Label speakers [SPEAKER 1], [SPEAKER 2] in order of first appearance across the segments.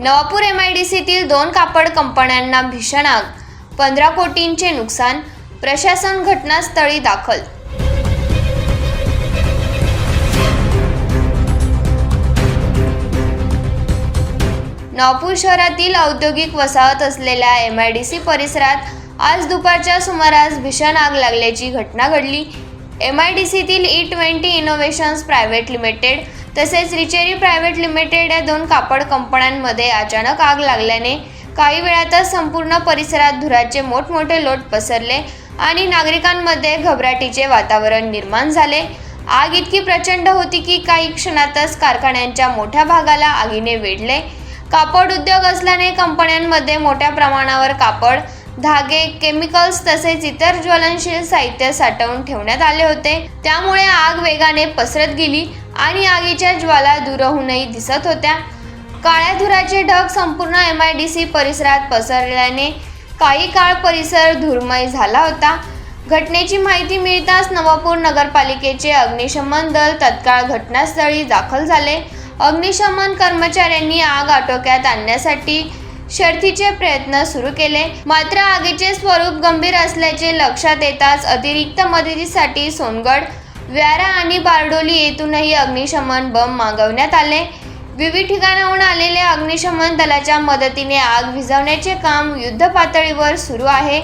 [SPEAKER 1] नवापूर MIDCतील 2 कापड कंपन्यांना भीषण आग, 15 कोटींचे नुकसान, प्रशासन घटनास्थळी दाखल. नवापूर शहरातील औद्योगिक वसाहत असलेल्या MIDC परिसरात आज दुपारच्या सुमारास भीषण आग लागल्याची घटना घडली. MIDCतील E20 इनोव्हेशन्स प्रायव्हेट लिमिटेड तसेच रिचेरी प्रायव्हेट लिमिटेड या 2 कापड कंपन्यांमध्ये अचानक आग लागल्याने काही वेळातच संपूर्ण परिसरात धुराचे मोठमोठे लोट पसरले आणि नागरिकांमध्ये घबराटीचे वातावरण निर्माण झाले. आग इतकी प्रचंड होती की काही क्षणातच कारखान्यांच्या मोठ्या भागाला आगीने वेढले. कापड उद्योग असल्याने कंपन्यांमध्ये मोठ्या प्रमाणावर कापड, धागे, केमिकल्स तसेच इतर ज्वलनशील साहित्य साठवून ठेवण्यात आले होते. त्यामुळे आग वेगाने पसरत गेली आणि आगीच्या ज्वाला दूरहूनही दिसत होत्या. काळ्या धुराचे ढग संपूर्ण MIDC परिसरात पसरल्याने काही काळ परिसर धूरमय झाला होता. घटनेची माहिती मिळताच नवापूर नगरपालिकेचे अग्निशमन दल तत्काळ घटनास्थळी दाखल झाले. अग्निशमन कर्मचाऱ्यांनी आग आटोक्यात आणण्यासाठी शर्थीचे प्रयत्न सुरू केले. मात्र आगीचे स्वरूप गंभीर असल्याचे लक्षात येताच अतिरिक्त मदतीसाठी सोनगड, व्यारा आणि बारडोली येथूनही अग्निशमन बंब मागवण्यात आले. विविध ठिकाणाहून आलेल्या अग्निशमन दलाच्या मदतीने आग विझवण्याचे काम युद्धपातळीवर सुरू आहे.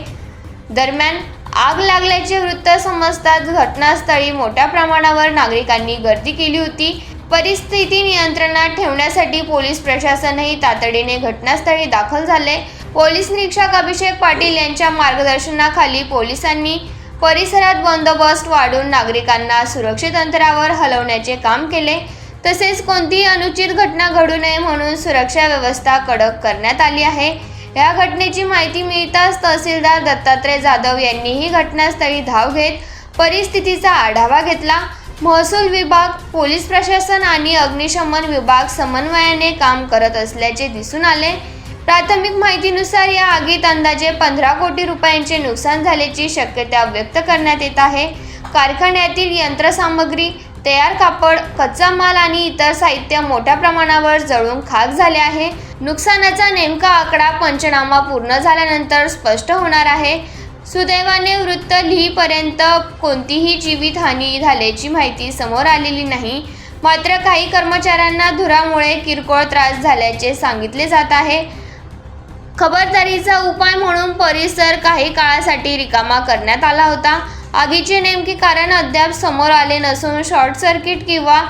[SPEAKER 1] दरम्यान आग लागल्याचे वृत्त समजताच घटनास्थळी मोठ्या प्रमाणावर नागरिकांनी गर्दी केली होती. परिस्थिती नियंत्रणात ठेवण्यासाठी पोलीस प्रशासनही तातडीने घटनास्थळी दाखल झाले. पोलीस निरीक्षक अभिषेक पाटील यांच्या मार्गदर्शनाखाली पोलिसांनी परिसरात बंदोबस्त वाढवून नागरिकांना सुरक्षित अंतरावर हलवण्याचे काम केले. तसेच कोणतीही अनुचित घटना घडू नये म्हणून सुरक्षा व्यवस्था कडक करण्यात आली आहे. या घटनेची माहिती मिळताच तहसीलदार दत्तात्रय जाधव यांनीही घटनास्थळी धाव घेत परिस्थितीचा आढावा घेतला. महसूल विभाग, पोलीस प्रशासन आणि अग्निशमन विभाग समन्वयाने काम करत असल्याचे दिसून आले. प्राथमिक माहितीनुसार या आगीत अंदाजे 15 कोटी रुपयांचे नुकसान झाल्याची शक्यता व्यक्त करण्यात येत आहे. कारखान्यातील यंत्रसामग्री, तयार कापड, कच्चा माल आणि इतर साहित्य मोठ्या प्रमाणावर जळून खाक झाले आहे. नुकसानाचा नेमका आकडा पंचनामा पूर्ण झाल्यानंतर स्पष्ट होणार आहे. सुदैवाने वृत्त लिहीपर्यंत कोणतीही जीवितहानी झाल्याची माहिती समोर आलेली नाही. मात्र काही कर्मचाऱ्यांना धुरामुळे किरकोळ त्रास झाल्याचे सांगितले जात आहे. खबरदारीचा उपाय म्हणून परिसर काही काळासाठी रिकामा करण्यात आला होता. आगीचे नेमके कारण अद्याप समोर आले नसून शॉर्ट सर्किट किंवा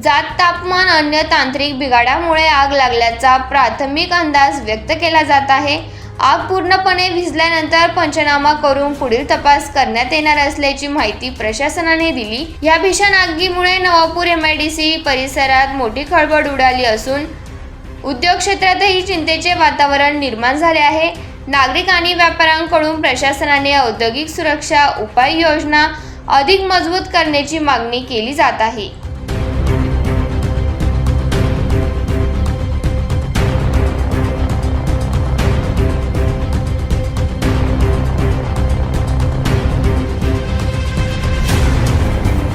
[SPEAKER 1] जात तापमान अन्य तांत्रिक बिघाडामुळे आग लागल्याचा प्राथमिक अंदाज व्यक्त केला जात आहे. आग पूर्णपणे विझल्यानंतर पंचनामा करून पुढील तपास करण्यात येणार असल्याची माहिती प्रशासनाने दिली. या भीषण आगीमुळे नवापूर MIDC परिसरात मोठी खळबळ उडाली असून उद्योग क्षेत्रातही चिंतेचे वातावरण निर्माण झाले आहे. नागरिक आणि व्यापाऱ्यांकडून प्रशासनाने औद्योगिक सुरक्षा उपाययोजना अधिक मजबूत करण्याची मागणी केली जात आहे.